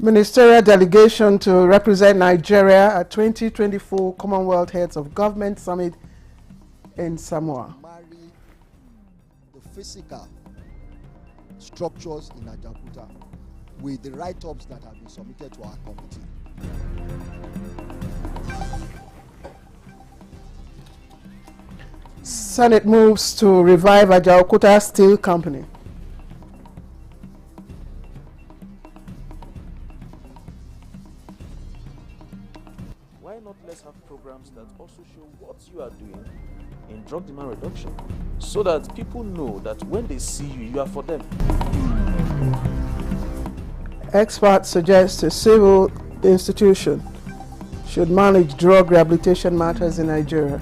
Ministerial delegation to represent Nigeria at 2024 Commonwealth Heads of Government Summit in Samoa. Marry the physical structures in Ajaokuta with the write-ups that have been submitted to our committee. Senate moves to revive Ajaokuta Steel Company. Why not let's have programs that also show what you are doing in drug demand reduction so that people know that when they see you, you are for them. Experts suggest a civil institution should manage drug rehabilitation matters in Nigeria.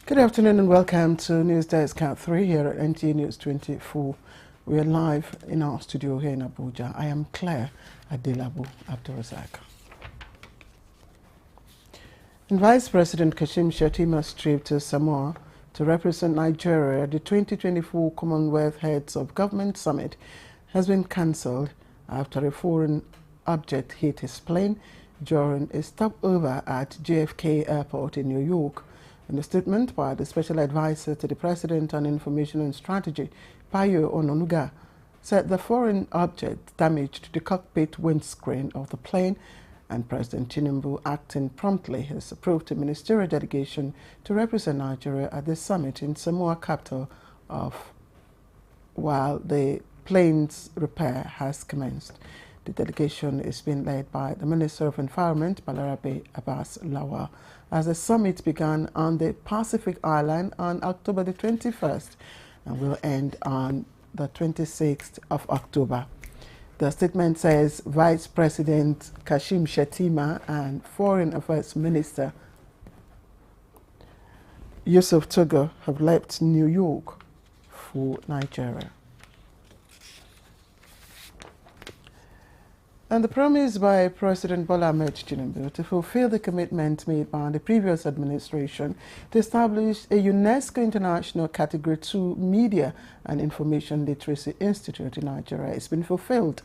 Good afternoon and welcome to News Desk Count 3 here at Nta News24. We are live in our studio here in Abuja. I am Claire Adelabu Abdulrazak. And Vice President Kashim Shettima's trip to Samoa to represent Nigeria at the 2024 Commonwealth Heads of Government Summit has been cancelled after a foreign object hit his plane during a stopover at JFK Airport in New York. In a statement by the Special Advisor to the President on Information and Strategy, Payo Ononuga, said the foreign object damaged the cockpit windscreen of the plane, and President Tinubu, acting promptly, has approved a ministerial delegation to represent Nigeria at the summit in Samoa capital while the plane's repair has commenced. The delegation is being led by the Minister of Environment, Balarabe Abbas Lawal, as the summit began on the Pacific Island on October the 21st and will end on the 26th of October. The statement says Vice President Kashim Shettima and Foreign Affairs Minister Yusuf Togo have left New York for Nigeria. And the promise by President Bola Ahmed Tinubu to fulfill the commitment made by the previous administration to establish a UNESCO International Category 2 Media and Information Literacy Institute in Nigeria has been fulfilled.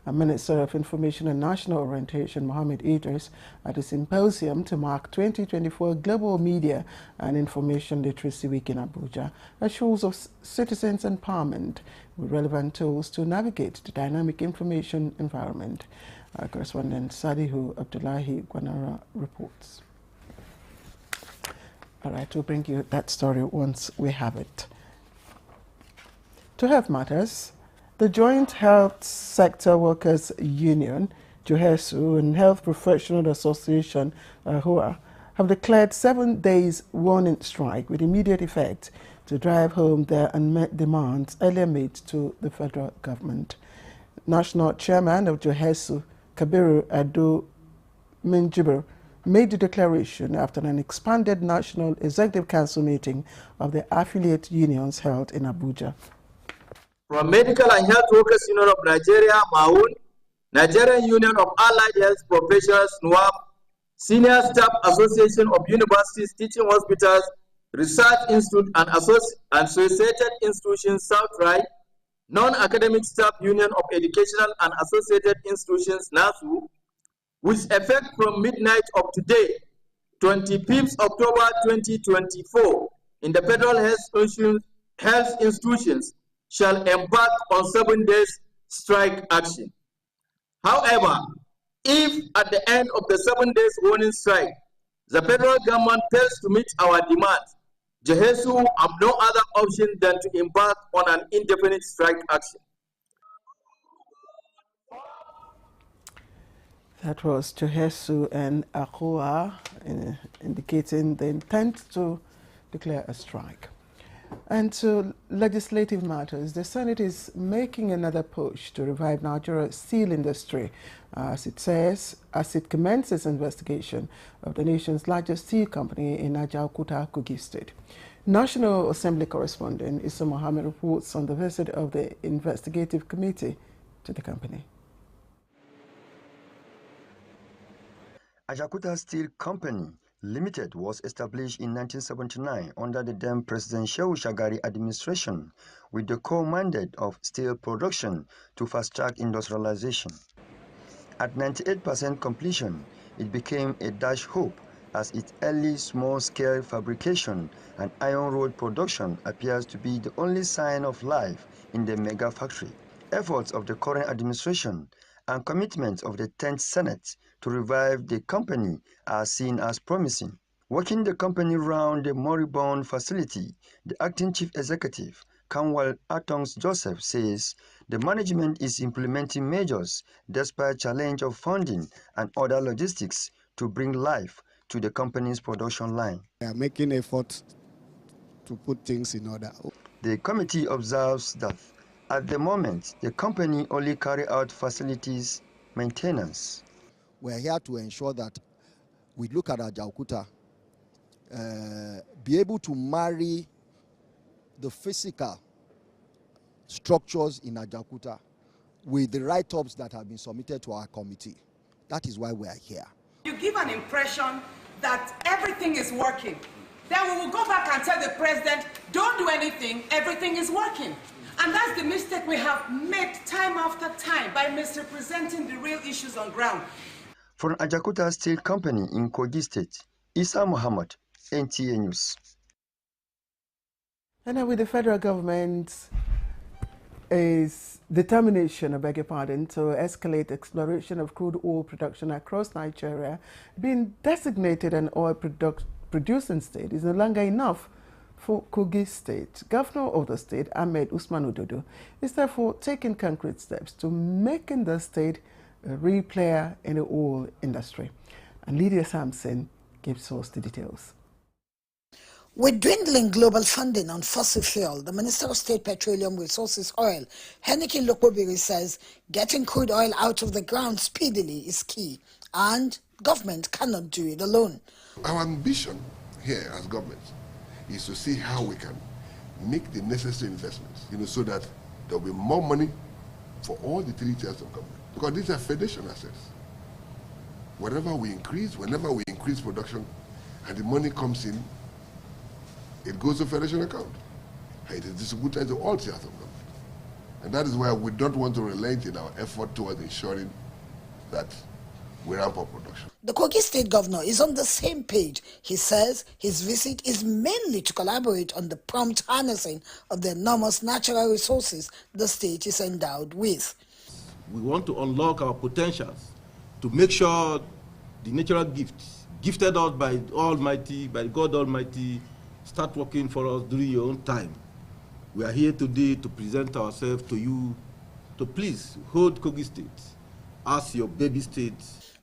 The Minister of Information and National Orientation, Mohammed Idris, at a symposium to mark 2024 Global Media and Information Literacy Week in Abuja, assures of citizens' empowerment with relevant tools to navigate the dynamic information environment. Our correspondent Sadihu Abdullahi Gwanara reports. All right, we'll bring you that story once we have it. To Health Matters, the Joint Health Sector Workers Union, JOHESU, and Health Professional Association, AHUA, have declared 7 days warning strike with immediate effect to drive home their unmet demands earlier made to the federal government. National Chairman of JOHESU, Kabiru Ado Minjibir, made the declaration after an expanded National Executive Council meeting of the affiliate unions held in Abuja. From Medical and Health Workers Union of Nigeria, MAUN, Nigerian Union of Allied Health Professionals, NUAP, Senior Staff Association of Universities, Teaching Hospitals, Research Institute and Associated Institutions, SouthRide, Non-Academic Staff Union of Educational and Associated Institutions, NASU, with effect from midnight of today, 25th October 2024, in the federal health institutions, shall embark on 7 days strike action. However, if at the end of the 7 days warning strike, the federal government fails to meet our demands, JOHESU have no other option than to embark on an indefinite strike action. That was JOHESU and AHUA indicating the intent to declare a strike. And to legislative matters, the Senate is making another push to revive Nigeria's steel industry, as it commences investigation of the nation's largest steel company in Ajaokuta, Kogi State. National Assembly correspondent Issa Mohammed reports on the visit of the investigative committee to the company. Ajaokuta Steel Company Limited was established in 1979 under the then President Shehu Shagari administration with the core mandate of steel production to fast-track industrialization. At 98% completion, it became a dash hope as its early small-scale fabrication and iron rod production appears to be the only sign of life in the mega factory. Efforts of the current administration and commitment of the 10th Senate to revive the company are seen as promising. Working the company round the moribund facility, the acting chief executive, Kanwal Atongs Joseph, says the management is implementing measures despite challenge of funding and other logistics to bring life to the company's production line. They are making efforts to put things in order. The committee observes that at the moment, the company only carry out facilities maintenance. We are here to ensure that we look at Ajaokuta, be able to marry the physical structures in Ajaokuta with the write-ups that have been submitted to our committee. That is why we are here. You give an impression that everything is working. Then we will go back and tell the president, don't do anything, everything is working. And that's the mistake we have made time after time by misrepresenting the real issues on ground. From Ajaokuta Steel Company in Kogi State, Issa Mohammed, Nta News. And now with the federal government's determination, to escalate exploration of crude oil production across Nigeria, being designated an oil producing state is no longer enough for Kogi State. Governor of the state, Ahmed Usman Ododo, is therefore taking concrete steps to making the state a real player in the oil industry. And Lydia Sampson gives us the details. With dwindling global funding on fossil fuel, the Minister of State Petroleum Resources Oil, Henneke Lokobiri, says getting crude oil out of the ground speedily is key, and government cannot do it alone. Our ambition here as government is to see how we can make the necessary investments, so that there will be more money for all the 3 tiers of government. Because these are federation assets. Whenever we increase production and the money comes in, it goes to federation account. It is distributed to all tiers of government. And that is why we don't want to relent in our effort towards ensuring that we ramp up production. The Kogi State Governor is on the same page. He says his visit is mainly to collaborate on the prompt harnessing of the enormous natural resources the state is endowed with. We want to unlock our potentials to make sure the natural gifts gifted us by Almighty, by God Almighty, start working for us during your own time. We are here today to present ourselves to you to please hold Kogi State as your baby state.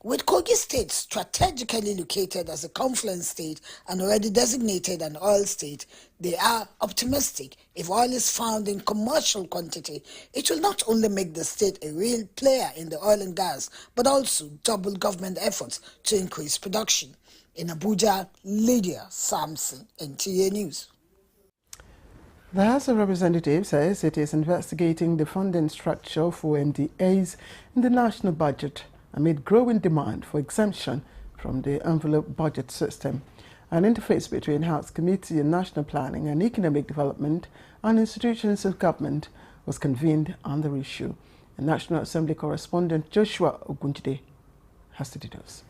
With Kogi State strategically located as a confluence state and already designated an oil state, they are optimistic if oil is found in commercial quantity, it will not only make the state a real player in the oil and gas, but also double government efforts to increase production. In Abuja, Lydia Sampson, Nta News. The House of Representatives says it is investigating the funding structure for MDAs in the national budget amid growing demand for exemption from the envelope budget system. An interface between House Committee on National Planning and Economic Development and institutions of government was convened on the issue. A National Assembly correspondent Joshua Ogunjide has the details.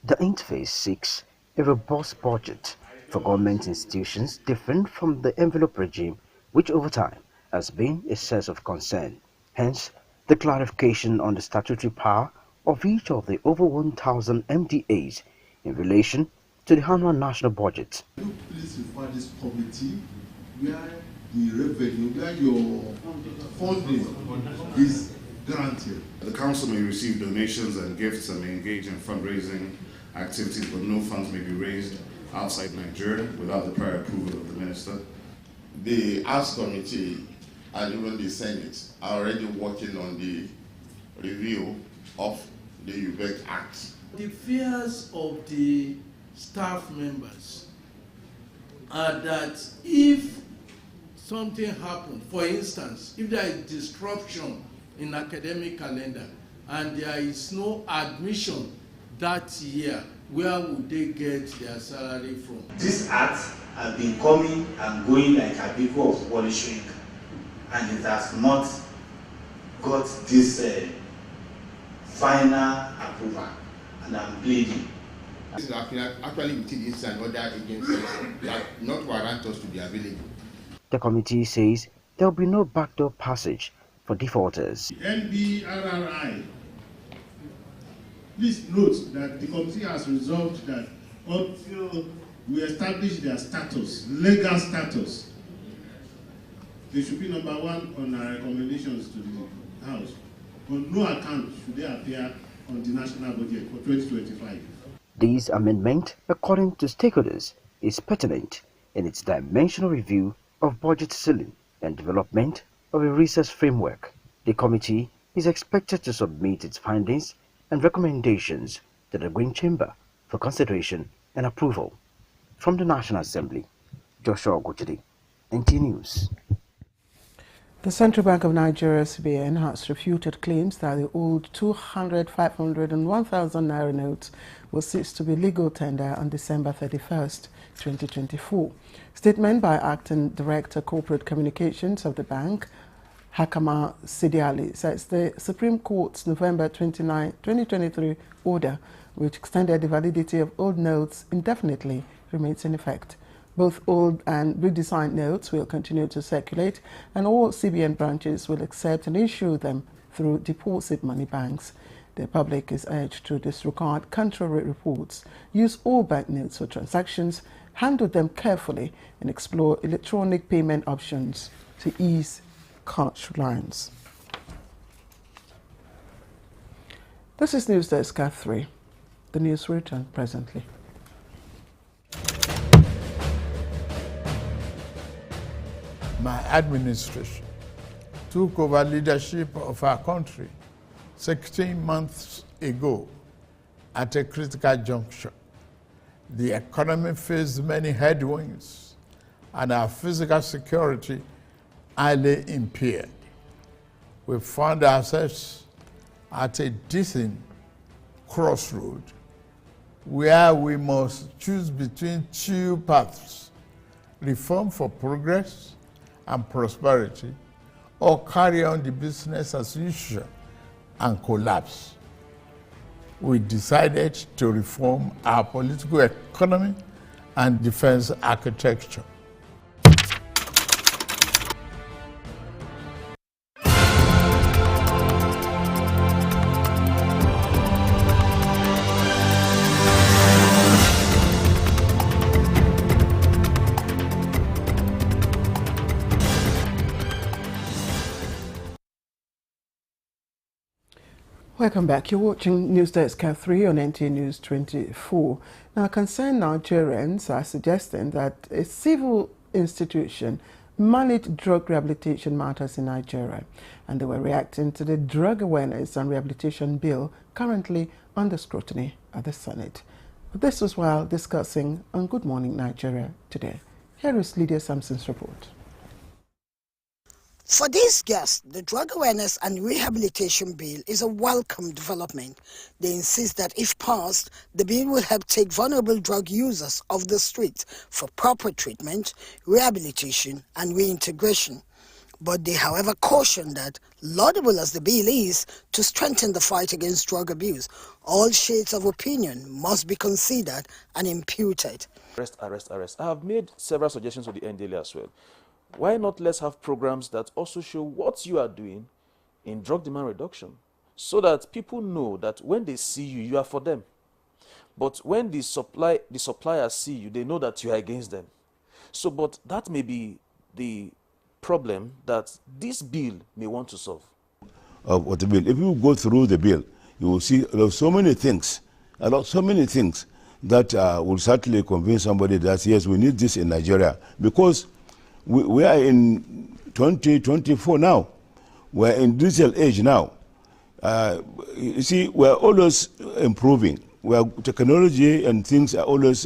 The interface seeks a robust budget for government institutions different from the envelope regime, which over time has been a source of concern. Hence, the clarification on the statutory power of each of the over 1,000 MDAs in relation to the annual national budget. Please refer this committee where the revenue, where your funding is guaranteed. The council may receive donations and gifts and may engage in fundraising activities, but no funds may be raised outside Nigeria without the prior approval of the minister. the House Committee and even the Senate are already working on the review of the UBEC Act. The fears of the staff members are that if something happens, for instance, if there is disruption in academic calendar and there is no admission that year, where would they get their salary from? This act has been coming and going like a people of body shrink, and it has not got this final approval, and I'm pleading. This is actually within this and other agencies that not warrant us to be available. The committee says there will be no backdoor passage for defaulters. NBRRI, please note that the committee has resolved that until we establish their status, legal status, they should be number one on our recommendations to the House. On no account should they appear on the national budget for 2025. This amendment, according to stakeholders, is pertinent in its dimensional review of budget ceiling and development of a research framework. The committee is expected to submit its findings and recommendations to the Green Chamber for consideration and approval. From the National Assembly, Joshua Ogujide, Nta News. The Central Bank of Nigeria, CBN, has refuted claims that the old 200, 500 and 1,000 naira notes will cease to be legal tender on December 31st, 2024. Statement by Acting Director Corporate Communications of the bank, Hakama Sidiali, says the Supreme Court's November 29, 2023 order, which extended the validity of old notes indefinitely, remains in effect. Both old and redesigned notes will continue to circulate, and all CBN branches will accept and issue them through deposit money banks. The public is urged to disregard contrary reports, use all banknotes for transactions, handle them carefully, and explore electronic payment options to ease cash lines. This is News Desk at 3. The news will return presently. My administration took over leadership of our country 16 months ago at a critical juncture. The economy faced many headwinds and our physical security highly impaired. We found ourselves at a distant crossroad where we must choose between two paths: reform for progress and prosperity, or carry on the business as usual and collapse. We decided to reform our political economy and defense architecture. Welcome back. You're watching News Desk at 3 on Nta News24. Now, concerned Nigerians are suggesting that a civil institution managed drug rehabilitation matters in Nigeria, and they were reacting to the Drug Awareness and Rehabilitation Bill currently under scrutiny at the Senate. But this was while discussing on Good Morning Nigeria today. Here is Lydia Sampson's report. For these guests, the Drug Awareness and Rehabilitation Bill is a welcome development. They insist that if passed, the bill will help take vulnerable drug users off the streets for proper treatment, rehabilitation and reintegration. But they, however, caution that, laudable as the bill is to strengthen the fight against drug abuse, all shades of opinion must be considered and imputed. Arrest. I have made several suggestions to the NDLA as well. Why not let's have programs that also show what you are doing in drug demand reduction, so that people know that when they see you, you are for them. But when the suppliers see you, they know that you are against them. So, but that may be the problem that this bill may want to solve. What the bill? If you go through the bill, you will see so many things, that will certainly convince somebody that yes, we need this in Nigeria, because We are in 2024 now. We're in digital age now. You see, we're always improving. Technology and things are always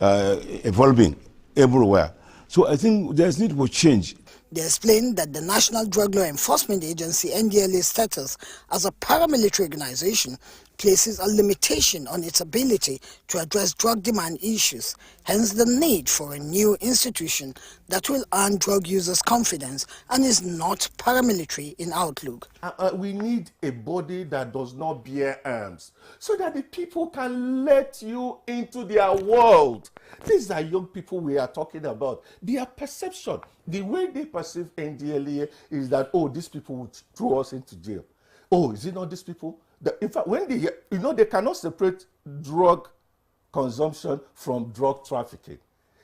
evolving everywhere. So I think there's need for change. They explained that the National Drug Law Enforcement Agency NDLA status as a paramilitary organization places a limitation on its ability to address drug demand issues, hence the need for a new institution that will earn drug users' confidence and is not paramilitary in outlook. We need a body that does not bear arms so that the people can let you into their world. These are young people we are talking about. Their perception, the way they perceive NDLA is that, oh, these people would throw us into jail. Oh, is it not these people? In fact, when they, they cannot separate drug consumption from drug trafficking.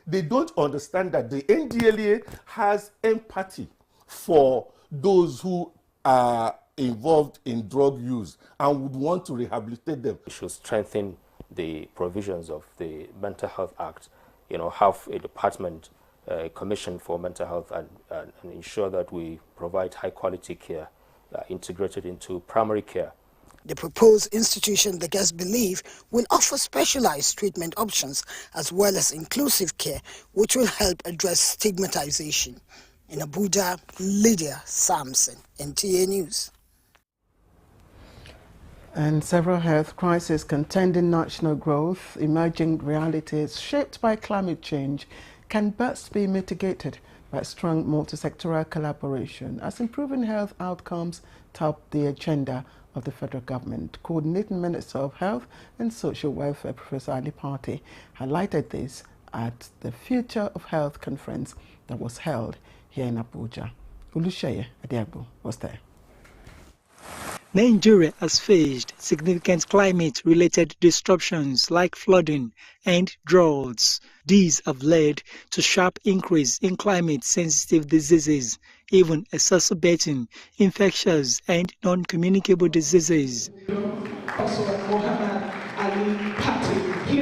They don't understand that the NDLA has empathy for those who are involved in drug use and would want to rehabilitate them. We should strengthen the provisions of the Mental Health Act, have a department, a commission for mental health and ensure that we provide high quality care integrated into primary care. The proposed institution, the guests believe, will offer specialized treatment options as well as inclusive care, which will help address stigmatization. In Abuja, Lydia Sampson, Nta News. And several health crises contending national growth, emerging realities shaped by climate change can best be mitigated by strong multi-sectoral collaboration as improving health outcomes top the agenda of the federal government. Coordinating Minister of Health and Social Welfare, Professor Ali Party, highlighted this at the Future of Health conference that was held here in Abuja. Olusheye Adiagbo was there. Nigeria has faced significant climate-related disruptions like flooding and droughts. These have led to sharp increase in climate-sensitive diseases, even exacerbating infectious and non-communicable diseases.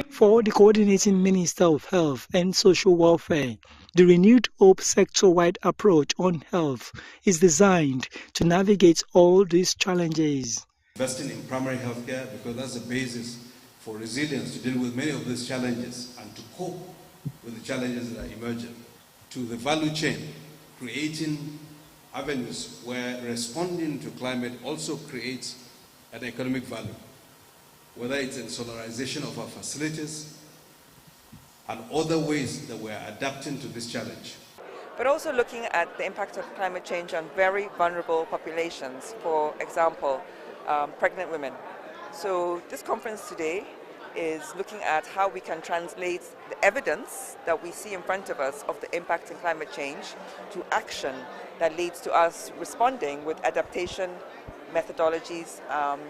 For the Coordinating Minister of Health and Social Welfare, the renewed Hope sector-wide approach on health is designed to navigate all these challenges. Investing in primary health care, because that's the basis for resilience to deal with many of these challenges and to cope with the challenges that are emerging. To the value chain, creating avenues where responding to climate also creates an economic value, whether it's in solarization of our facilities and other ways that we're adapting to this challenge. But also looking at the impact of climate change on very vulnerable populations, for example, pregnant women. So this conference today is looking at how we can translate the evidence that we see in front of us of the impact in climate change to action that leads to us responding with adaptation methodologies,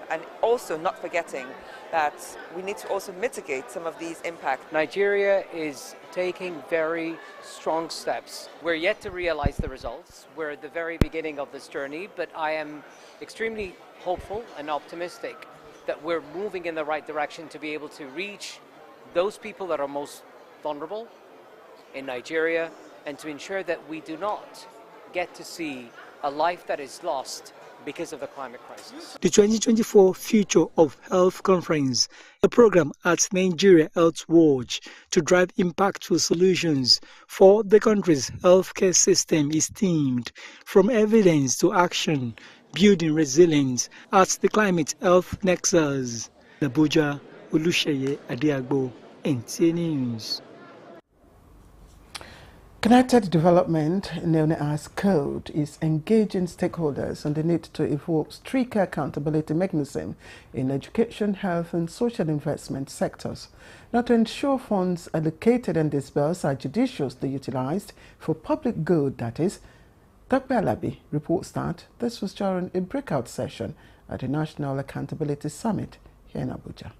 and also not forgetting that we need to also mitigate some of these impacts. Nigeria is taking very strong steps. We're yet to realize the results. We're at the very beginning of this journey, but I am extremely hopeful and optimistic that we're moving in the right direction to be able to reach those people that are most vulnerable in Nigeria and to ensure that we do not get to see a life that is lost because of the climate crisis. The 2024 Future of Health Conference, a program at Nigeria Health Watch to drive impactful solutions for the country's healthcare system, is themed From Evidence to Action, Building Resilience at the Climate Health Nexus. Abuja, Olusheye Adiagbo, Nta News. Connected Development, known as CODE, is engaging stakeholders on the need to evolve stricter accountability mechanism in education, health and social investment sectors, not to ensure funds allocated and disbursed are judiciously utilized for public good, that is. Dr. Alabi reports that this was during a breakout session at the National Accountability Summit here in Abuja.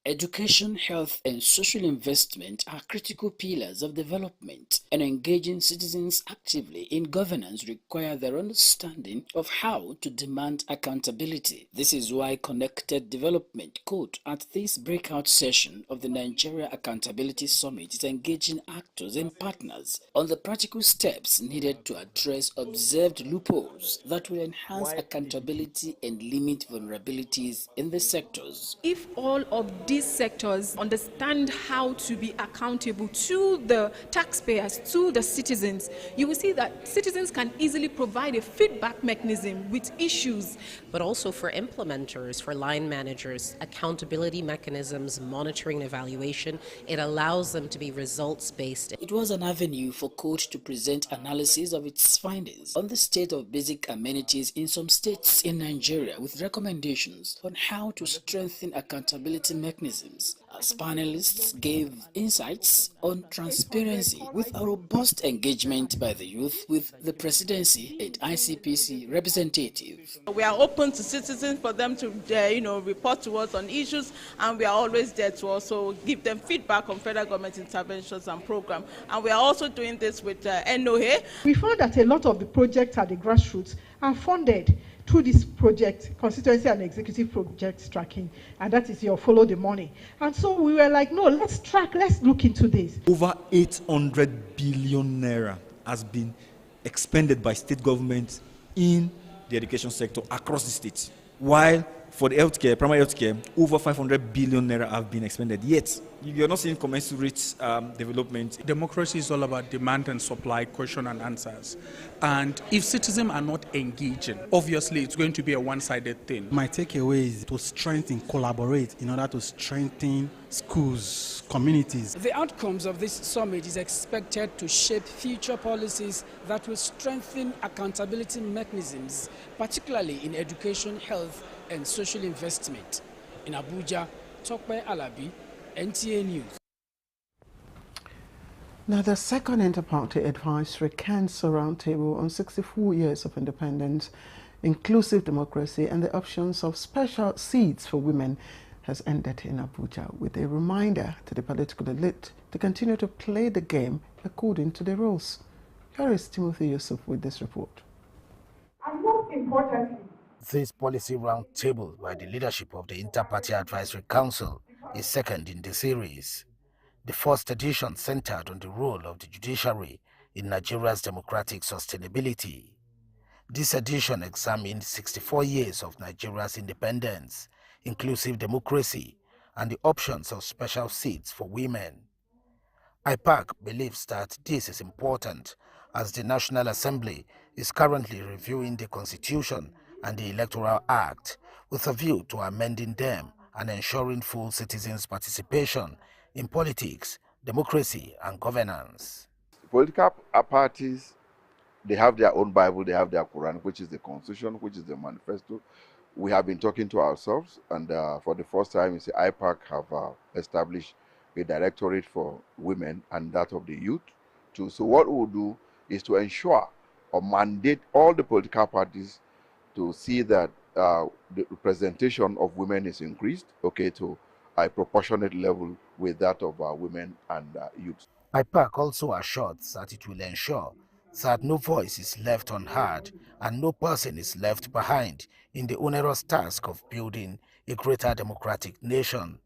Education, health, and social investment are critical pillars of development, and engaging citizens actively in governance require their understanding of how to demand accountability. This is why Connected Development Code at this breakout session of the Nigeria Accountability Summit is engaging actors and partners on the practical steps needed to address observed loopholes that will enhance accountability and limit vulnerabilities in the sectors. If all of these sectors understand how to be accountable to the taxpayers, to the citizens, you will see that citizens can easily provide a feedback mechanism with issues. But also for implementers, for line managers, accountability mechanisms, monitoring, evaluation, it allows them to be results-based. It was an avenue for Code to present analysis of its findings on the state of basic amenities in some states in Nigeria with recommendations on how to strengthen accountability mechanisms, as panelists gave insights on transparency with a robust engagement by the youth with the presidency and ICPC representative. We are open to citizens for them to report to us on issues, and we are always there to also give them feedback on federal government interventions and programs. And we are also doing this with NOA. We found that a lot of the projects at the grassroots are funded through this project, constituency and executive project tracking, and that is your follow the money. And so we were like, no, let's look into this. Over 800 billion naira has been expended by state governments in the education sector across the states, while for the healthcare, primary healthcare, over 500 billion naira have been expended. Yet, you're not seeing commensurate development. Democracy is all about demand and supply, question and answers. And if citizens are not engaging, obviously it's going to be a one-sided thing. My takeaway is to strengthen, collaborate in order to strengthen schools, communities. The outcomes of this summit is expected to shape future policies that will strengthen accountability mechanisms, particularly in education, health, and social investment. In Abuja, Tokpe Alabi, Nta News. Now, the second Inter-Party Advisory Council Roundtable on 64 years of independence, inclusive democracy, and the options of special seats for women has ended in Abuja with a reminder to the political elite to continue to play the game according to the rules. Here is Timothy Yusuf with this report. And most importantly, this policy roundtable by the leadership of the Inter-Party Advisory Council is second in the series. The first edition centered on the role of the judiciary in Nigeria's democratic sustainability. This edition examined 64 years of Nigeria's independence, inclusive democracy, and the options of special seats for women. IPAC believes that this is important as the National Assembly is currently reviewing the Constitution and the Electoral Act with a view to amending them and ensuring full citizens' participation in politics, democracy, and governance. Political parties, they have their own Bible, they have their Quran, which is the Constitution, which is the manifesto. We have been talking to ourselves, and for the first time, you see, IPAC have established a directorate for women and that of the youth too. So what we'll do is to ensure or mandate all the political parties to see that the representation of women is increased, to a proportionate level with that of women and youth. IPAC also assures that it will ensure that no voice is left unheard and no person is left behind in the onerous task of building a greater democratic nation.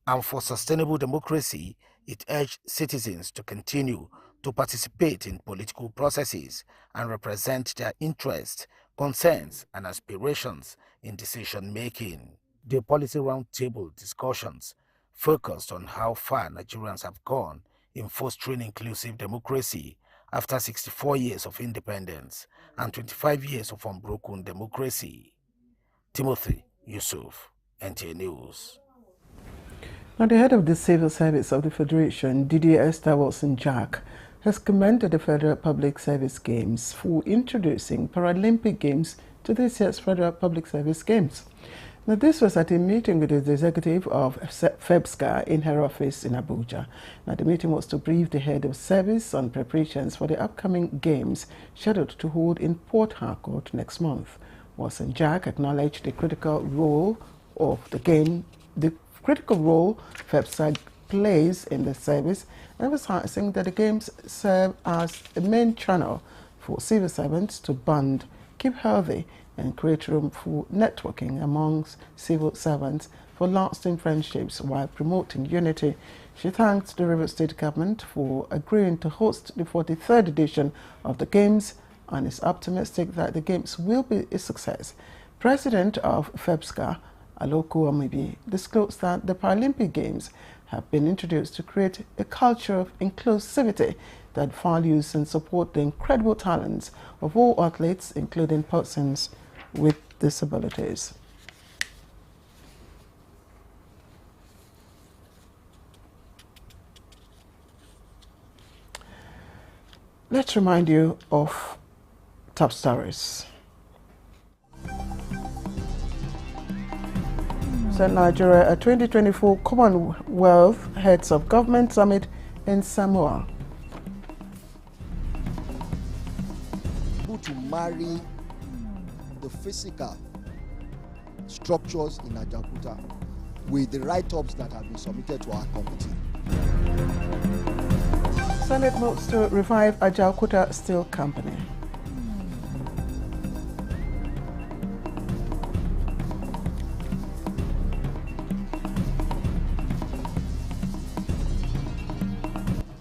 And for sustainable democracy, it urged citizens to continue to participate in political processes and represent their interests, concerns, and aspirations in decision-making. The policy roundtable discussions focused on how far Nigerians have gone in fostering inclusive democracy after 64 years of independence and 25 years of unbroken democracy. Timothy Yusuf, Nta News. Now, the head of the Civil Service of the Federation, Didier Esther Wilson-Jack, has commended the Federal Public Service Games for introducing Paralympic Games to this year's Federal Public Service Games. Now, this was at a meeting with the executive of FEBSCA in her office in Abuja. Now, the meeting was to brief the head of service on preparations for the upcoming games scheduled to hold in Port Harcourt next month. Wilson-Jack acknowledged the critical role of the critical role FEPSA plays in the service, emphasizing that the games serve as a main channel for civil servants to bond, keep healthy, and create room for networking amongst civil servants for lasting friendships while promoting unity. She thanked the Rivers State government for agreeing to host the 43rd edition of the Games and is optimistic that the Games will be a success. President of FEPSCA, Aloku Omibi, disclosed that the Paralympic Games have been introduced to create a culture of inclusivity that values and supports the incredible talents of all athletes, including persons with disabilities. Let's remind you of top stories. Nigeria, a 2024 Commonwealth Heads of Government Summit in Samoa. To marry the physical structures in Ajaokuta with the write-ups that have been submitted to our committee. Senate votes to revive Ajaokuta Steel Company.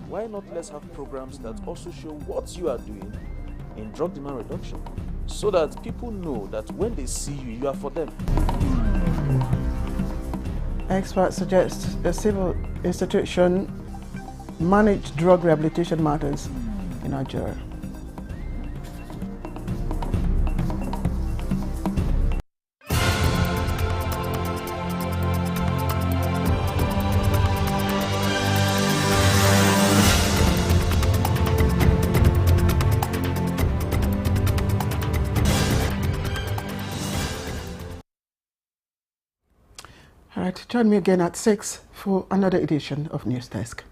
Why not let's have programs that also show what you are doing in drug demand reduction, so that people know that when they see you, you are for them. Experts suggest a civil institution manage drug rehabilitation matters in Nigeria. All right, join me again at 6 for another edition of News Desk.